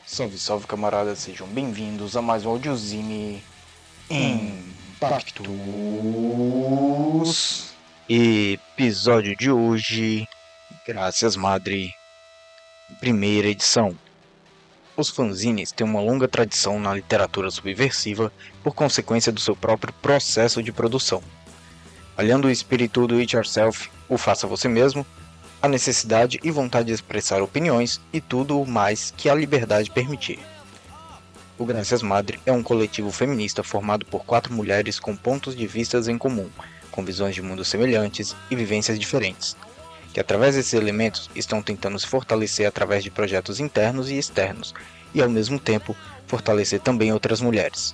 Salve, salve camaradas, sejam bem-vindos a mais um audiozine Impactus. Episódio de hoje, Graças Madre, primeira edição. Os fanzines têm uma longa tradição na literatura subversiva por consequência do seu próprio processo de produção. Aliando o espírito do it yourself, o faça você mesmo, a necessidade e vontade de expressar opiniões e tudo o mais que a liberdade permitir. O Graças Madre é um coletivo feminista formado por 4 mulheres com pontos de vistas em comum, com visões de mundos semelhantes e vivências diferentes, que através desses elementos estão tentando se fortalecer através de projetos internos e externos, e ao mesmo tempo fortalecer também outras mulheres.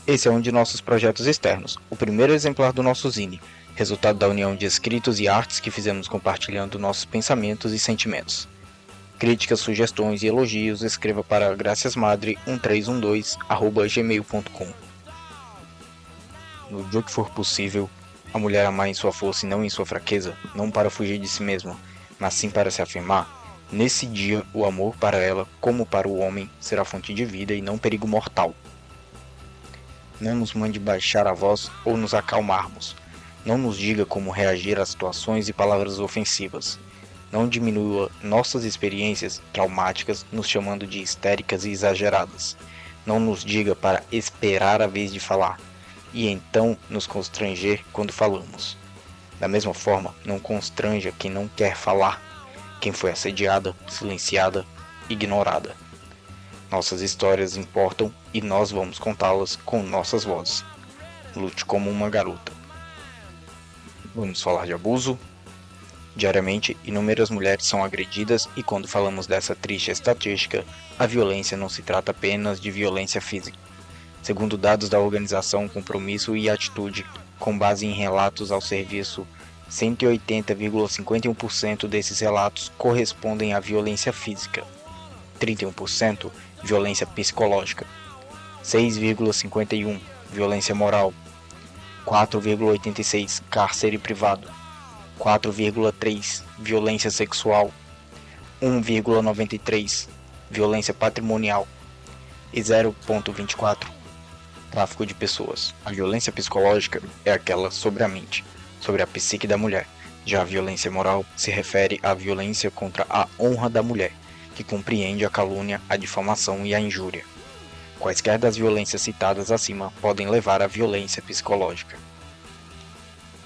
Esse é um de nossos projetos externos, o primeiro exemplar do nosso zine, resultado da união de escritos e artes que fizemos compartilhando nossos pensamentos e sentimentos. Críticas, sugestões e elogios escreva para graciasmadre1312@gmail.com. No dia que for possível, a mulher amar em sua força e não em sua fraqueza, não para fugir de si mesma, mas sim para se afirmar, nesse dia o amor para ela, como para o homem, será fonte de vida e não perigo mortal. Não nos mande baixar a voz ou nos acalmarmos. Não nos diga como reagir a situações e palavras ofensivas. Não diminua nossas experiências traumáticas nos chamando de histéricas e exageradas. Não nos diga para esperar a vez de falar, e então nos constranger quando falamos. Da mesma forma, não constranja quem não quer falar, quem foi assediada, silenciada, ignorada. Nossas histórias importam e nós vamos contá-las com nossas vozes. Lute como uma garota. Vamos falar de abuso. Diariamente, inúmeras mulheres são agredidas e quando falamos dessa triste estatística, a violência não se trata apenas de violência física. Segundo dados da organização Compromisso e Atitude, com base em relatos ao serviço, 180,51% desses relatos correspondem à violência física, 31% violência psicológica, 6,51% violência moral, 4,86% cárcere privado, 4,3% violência sexual, 1,93% violência patrimonial e 0,24% tráfico de pessoas. A violência psicológica é aquela sobre a mente, sobre a psique da mulher. Já a violência moral se refere à violência contra a honra da mulher, que compreende a calúnia, a difamação e a injúria. Quaisquer das violências citadas acima podem levar à violência psicológica.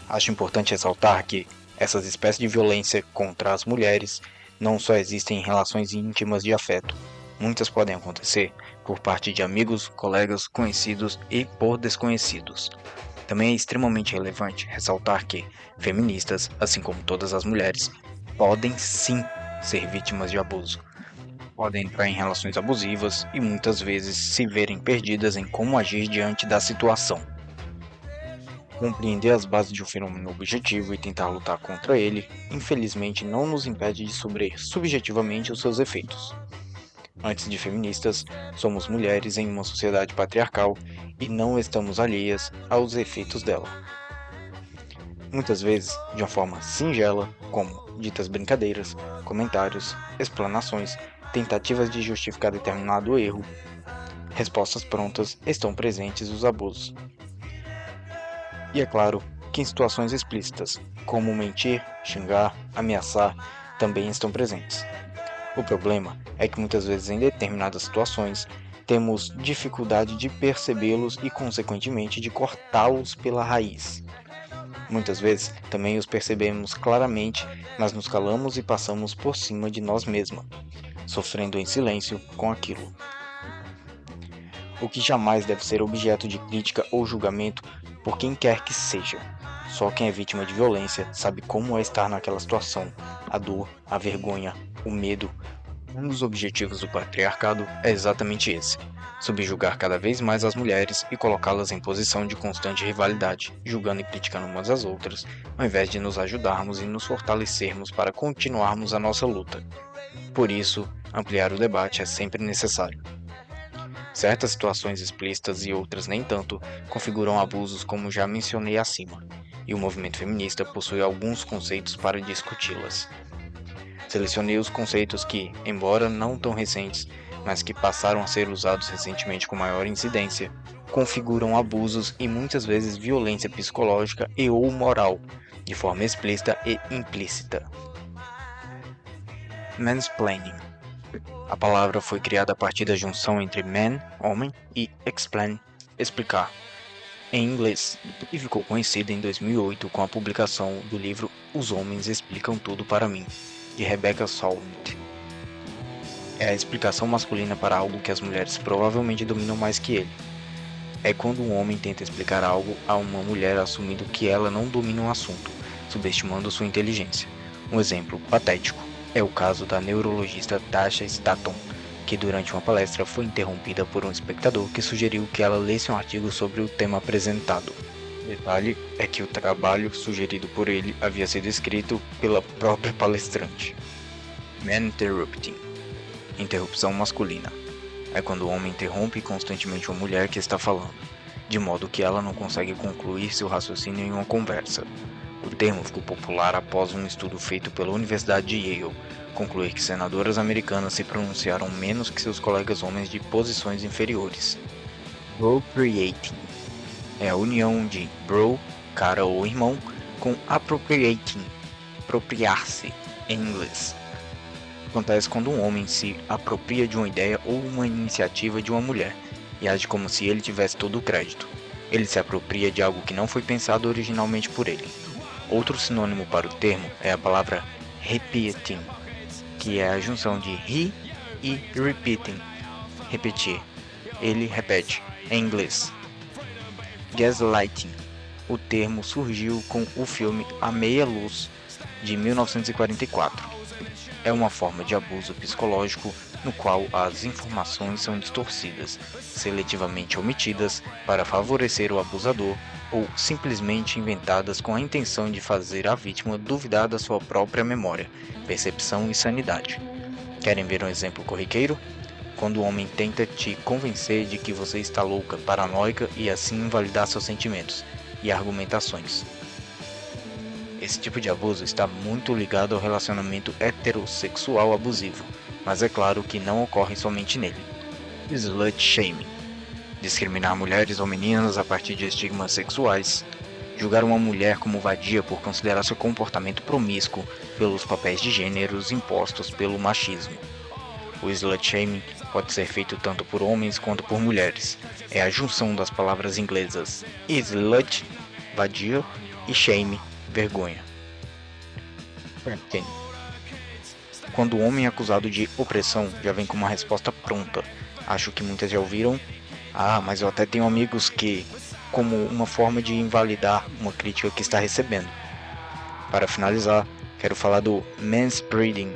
Acho importante ressaltar que essas espécies de violência contra as mulheres não só existem em relações íntimas de afeto. Muitas podem acontecer por parte de amigos, colegas, conhecidos e por desconhecidos. Também é extremamente relevante ressaltar que feministas, assim como todas as mulheres, podem sim ser vítimas de abuso. Podem entrar em relações abusivas e muitas vezes se verem perdidas em como agir diante da situação. Compreender as bases de um fenômeno objetivo e tentar lutar contra ele, infelizmente não nos impede de sofrer subjetivamente os seus efeitos. Antes de feministas, somos mulheres em uma sociedade patriarcal e não estamos alheias aos efeitos dela. Muitas vezes, de uma forma singela, como ditas brincadeiras, comentários, explanações, tentativas de justificar determinado erro, respostas prontas, estão presentes os abusos. E é claro que em situações explícitas, como mentir, xingar, ameaçar, também estão presentes. O problema é que muitas vezes em determinadas situações temos dificuldade de percebê-los e consequentemente de cortá-los pela raiz. Muitas vezes também os percebemos claramente, mas nos calamos e passamos por cima de nós mesmas, sofrendo em silêncio com aquilo. O que jamais deve ser objeto de crítica ou julgamento por quem quer que seja. Só quem é vítima de violência sabe como é estar naquela situação, a dor, a vergonha, o medo. Um dos objetivos do patriarcado é exatamente esse: subjugar cada vez mais as mulheres e colocá-las em posição de constante rivalidade, julgando e criticando umas às outras, ao invés de nos ajudarmos e nos fortalecermos para continuarmos a nossa luta. Por isso, ampliar o debate é sempre necessário. Certas situações explícitas e outras nem tanto configuram abusos como já mencionei acima, e o movimento feminista possui alguns conceitos para discuti-las. Selecionei os conceitos que, embora não tão recentes, mas que passaram a ser usados recentemente com maior incidência, configuram abusos e muitas vezes violência psicológica e ou moral, de forma explícita e implícita. Mansplaining. A palavra foi criada a partir da junção entre man, homem, e explain, explicar, em inglês, e ficou conhecida em 2008 com a publicação do livro Os Homens Explicam Tudo para Mim, de Rebecca Solnit. É a explicação masculina para algo que as mulheres provavelmente dominam mais que ele. É quando um homem tenta explicar algo a uma mulher assumindo que ela não domina um assunto, subestimando sua inteligência. Um exemplo patético é o caso da neurologista Tasha Staton, que durante uma palestra foi interrompida por um espectador que sugeriu que ela lesse um artigo sobre o tema apresentado. O detalhe é que o trabalho sugerido por ele havia sido escrito pela própria palestrante. Man-interrupting. Interrupção masculina. É quando o homem interrompe constantemente uma mulher que está falando, de modo que ela não consegue concluir seu raciocínio em uma conversa. O termo ficou popular após um estudo feito pela Universidade de Yale concluir que senadoras americanas se pronunciaram menos que seus colegas homens de posições inferiores. Appropriating é a união de bro, cara ou irmão, com appropriating, apropriar-se, em inglês. Acontece quando um homem se apropria de uma ideia ou uma iniciativa de uma mulher e age como se ele tivesse todo o crédito. Ele se apropria de algo que não foi pensado originalmente por ele. Outro sinônimo para o termo é a palavra repeating, que é a junção de he e repeating, repetir. Ele repete, em inglês. Gaslighting. O termo surgiu com o filme A Meia Luz, de 1944. É uma forma de abuso psicológico no qual as informações são distorcidas, seletivamente omitidas para favorecer o abusador ou simplesmente inventadas com a intenção de fazer a vítima duvidar da sua própria memória, percepção e sanidade. Querem ver um exemplo corriqueiro? Quando o homem tenta te convencer de que você está louca, paranoica e assim invalidar seus sentimentos e argumentações. Esse tipo de abuso está muito ligado ao relacionamento heterossexual abusivo, mas é claro que não ocorre somente nele. Slut shaming. Discriminar mulheres ou meninas a partir de estigmas sexuais. Julgar uma mulher como vadia por considerar seu comportamento promíscuo pelos papéis de gêneros impostos pelo machismo. O slut shaming pode ser feito tanto por homens quanto por mulheres. É a junção das palavras inglesas slut, vadia, e shame, vergonha. Quando o homem é acusado de opressão, já vem com uma resposta pronta. Acho que muitas já ouviram. Mas eu até tenho amigos que, como uma forma de invalidar uma crítica que está recebendo. Para finalizar, quero falar do manspreading.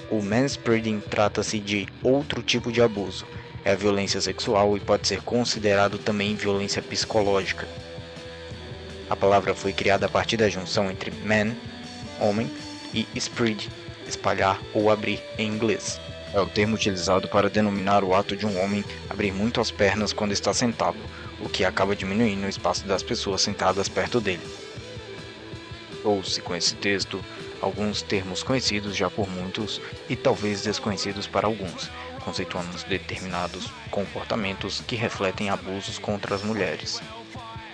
O manspreading trata-se de outro tipo de abuso. É a violência sexual e pode ser considerado também violência psicológica. A palavra foi criada a partir da junção entre man, homem, e spread, espalhar ou abrir em inglês. É o termo utilizado para denominar o ato de um homem abrir muito as pernas quando está sentado, o que acaba diminuindo o espaço das pessoas sentadas perto dele. Ouça com esse texto alguns termos conhecidos já por muitos e talvez desconhecidos para alguns, conceituando determinados comportamentos que refletem abusos contra as mulheres.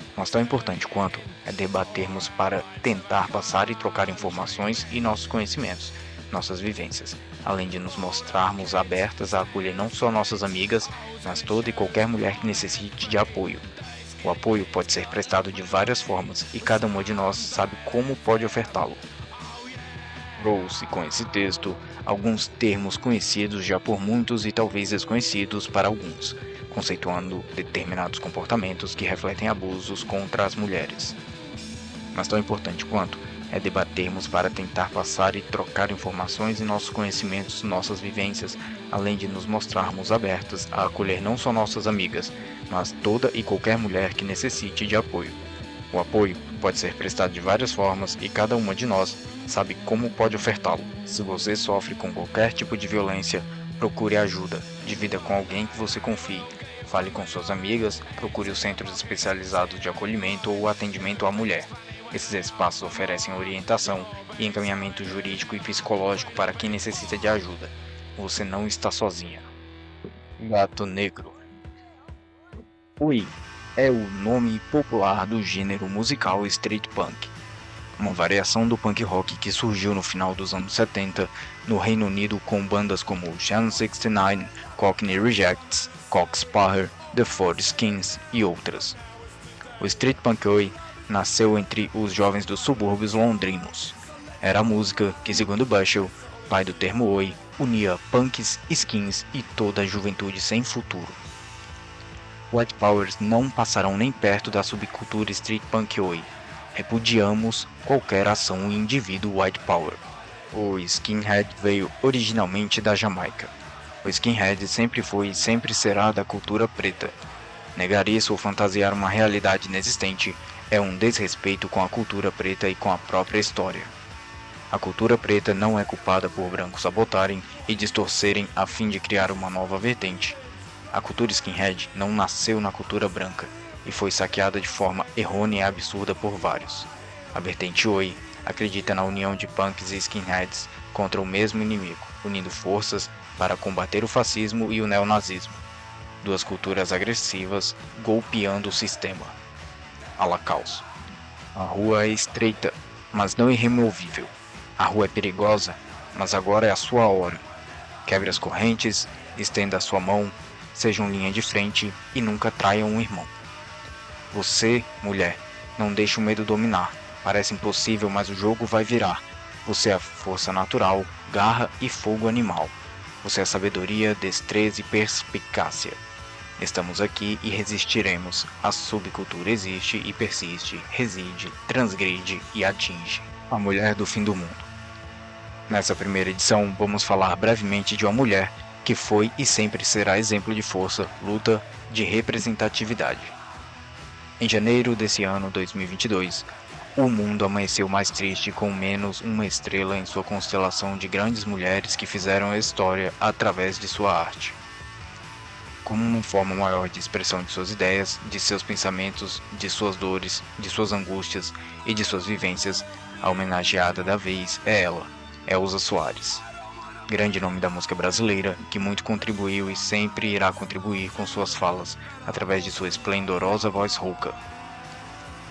Mas tão importante quanto é debatermos para tentar passar e trocar informações e nossos conhecimentos, nossas vivências, além de nos mostrarmos abertas a acolher não só nossas amigas, mas toda e qualquer mulher que necessite de apoio. O apoio pode ser prestado de várias formas e cada uma de nós sabe como pode ofertá-lo. Trouxe com esse texto alguns termos conhecidos já por muitos e talvez desconhecidos para alguns, conceituando determinados comportamentos que refletem abusos contra as mulheres. Mas tão importante quanto é debatermos para tentar passar e trocar informações e nossos conhecimentos, nossas vivências, além de nos mostrarmos abertas a acolher não só nossas amigas, mas toda e qualquer mulher que necessite de apoio. O apoio pode ser prestado de várias formas e cada uma de nós sabe como pode ofertá-lo. Se você sofre com qualquer tipo de violência, procure ajuda, divida com alguém que você confie. Fale com suas amigas, procure os centros especializados de acolhimento ou atendimento à mulher. Esses espaços oferecem orientação e encaminhamento jurídico e psicológico para quem necessita de ajuda. Você não está sozinha. Gato Negro. Oi é o nome popular do gênero musical street punk, uma variação do punk rock que surgiu no final dos anos 70 no Reino Unido com bandas como Sham 69, Cockney Rejects, Coxsparrer, The Four Skins e outras. O street punk oi nasceu entre os jovens dos subúrbios londrinos. Era a música que, segundo Bushell, pai do termo oi, unia punks, skins e toda a juventude sem futuro. White Powers não passarão nem perto da subcultura street punk oi. Repudiamos qualquer ação em indivíduo white power. O skinhead veio originalmente da Jamaica. O skinhead sempre foi e sempre será da cultura preta. Negar isso ou fantasiar uma realidade inexistente é um desrespeito com a cultura preta e com a própria história. A cultura preta não é culpada por brancos sabotarem e distorcerem a fim de criar uma nova vertente. A cultura skinhead não nasceu na cultura branca e foi saqueada de forma errônea e absurda por vários. A vertente oi acredita na união de punks e skinheads contra o mesmo inimigo, unindo forças para combater o fascismo e o neonazismo. Duas culturas agressivas golpeando o sistema. Holocaust. A rua é estreita, mas não irremovível. A rua é perigosa, mas agora é a sua hora. Quebre as correntes, estenda a sua mão, sejam linha de frente e nunca traiam um irmão. Você, mulher, não deixe o medo dominar. Parece impossível, mas o jogo vai virar. Você é a força natural, garra e fogo animal. Você é sabedoria, destreza e perspicácia. Estamos aqui e resistiremos. A subcultura existe e persiste, reside, transgride e atinge. A mulher do fim do mundo. Nessa primeira edição, vamos falar brevemente de uma mulher que foi e sempre será exemplo de força, luta, de representatividade. Em janeiro desse ano 2022, o mundo amanheceu mais triste com menos uma estrela em sua constelação de grandes mulheres que fizeram a história através de sua arte. Como uma forma maior de expressão de suas ideias, de seus pensamentos, de suas dores, de suas angústias e de suas vivências, a homenageada da vez é ela, Elza Soares. Grande nome da música brasileira, que muito contribuiu e sempre irá contribuir com suas falas, através de sua esplendorosa voz rouca.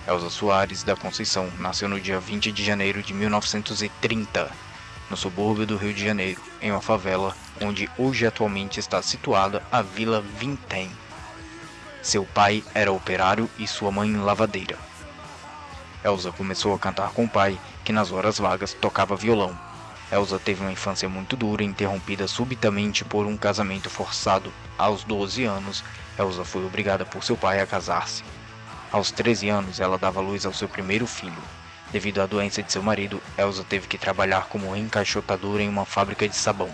Elza Soares da Conceição nasceu no dia 20 de janeiro de 1930, no subúrbio do Rio de Janeiro, em uma favela onde hoje atualmente está situada a Vila Vintém. Seu pai era operário e sua mãe lavadeira. Elza começou a cantar com o pai, que nas horas vagas tocava violão. Elza teve uma infância muito dura, interrompida subitamente por um casamento forçado. Aos 12 anos, Elza foi obrigada por seu pai a casar-se. Aos 13 anos, ela dava luz ao seu primeiro filho. Devido à doença de seu marido, Elza teve que trabalhar como encaixotadora em uma fábrica de sabão.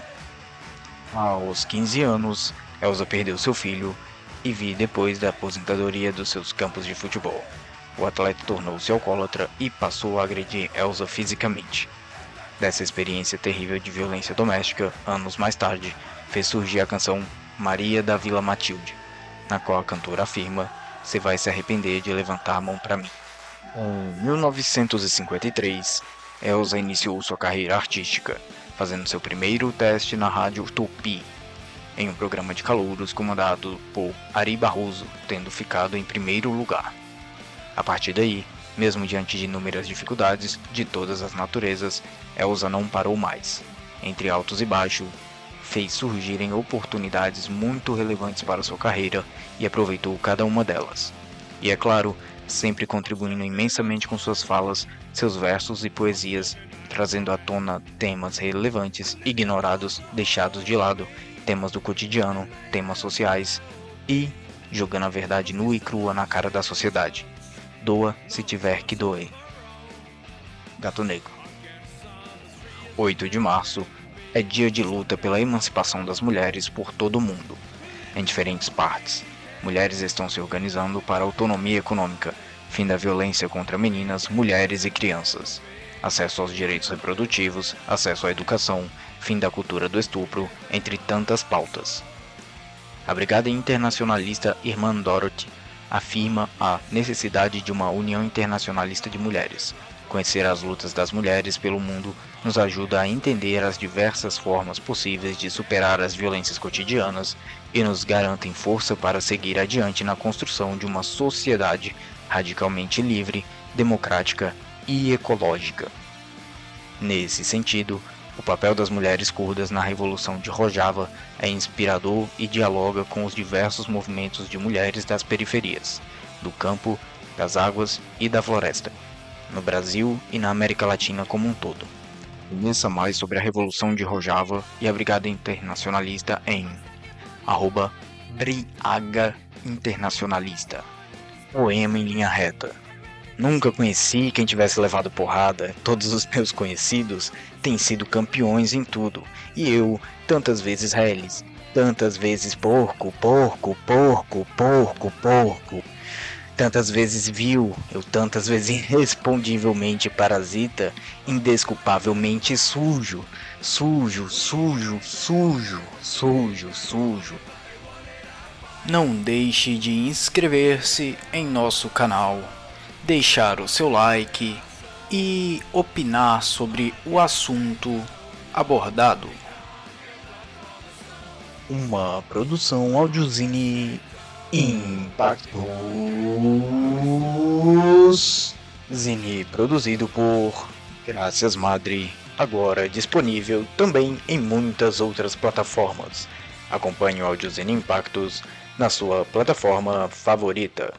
Aos 15 anos, Elza perdeu seu filho e depois da aposentadoria dos seus campos de futebol. O atleta tornou-se alcoólatra e passou a agredir Elza fisicamente. Dessa experiência terrível de violência doméstica, anos mais tarde, fez surgir a canção Maria da Vila Matilde, na qual a cantora afirma: "Você vai se arrepender de levantar a mão para mim." Em 1953, Elza iniciou sua carreira artística, fazendo seu primeiro teste na rádio Tupi, em um programa de calouros comandado por Ari Barroso, tendo ficado em primeiro lugar. A partir daí, mesmo diante de inúmeras dificuldades de todas as naturezas, Elza não parou mais. Entre altos e baixos, fez surgirem oportunidades muito relevantes para sua carreira e aproveitou cada uma delas. E é claro, sempre contribuindo imensamente com suas falas, seus versos e poesias, trazendo à tona temas relevantes, ignorados, deixados de lado, temas do cotidiano, temas sociais e jogando a verdade nua e crua na cara da sociedade. Doa se tiver que doer. Gato Negro. 8 de março é dia de luta pela emancipação das mulheres por todo o mundo. Em diferentes partes, mulheres estão se organizando para a autonomia econômica, fim da violência contra meninas, mulheres e crianças, acesso aos direitos reprodutivos, acesso à educação, fim da cultura do estupro, entre tantas pautas. A Brigada Internacionalista Irmã Dorothy afirma a necessidade de uma união internacionalista de mulheres. Conhecer as lutas das mulheres pelo mundo nos ajuda a entender as diversas formas possíveis de superar as violências cotidianas e nos garantem força para seguir adiante na construção de uma sociedade radicalmente livre, democrática e ecológica. Nesse sentido, o papel das mulheres curdas na Revolução de Rojava é inspirador e dialoga com os diversos movimentos de mulheres das periferias, do campo, das águas e da floresta, no Brasil e na América Latina como um todo. Conheça mais sobre a Revolução de Rojava e a Brigada Internacionalista em @Briaga Internacionalista. Poema em linha reta. Nunca conheci quem tivesse levado porrada, todos os meus conhecidos têm sido campeões em tudo, e eu, tantas vezes reles, tantas vezes porco, tantas vezes vil, eu tantas vezes irrespondivelmente parasita, indesculpavelmente sujo. Não deixe de inscrever-se em nosso canal, deixar o seu like e opinar sobre o assunto abordado. Uma produção Audiozine Impactos. Zine produzido por Graças Madre, agora disponível também em muitas outras plataformas. Acompanhe o Audiozine Impactos na sua plataforma favorita.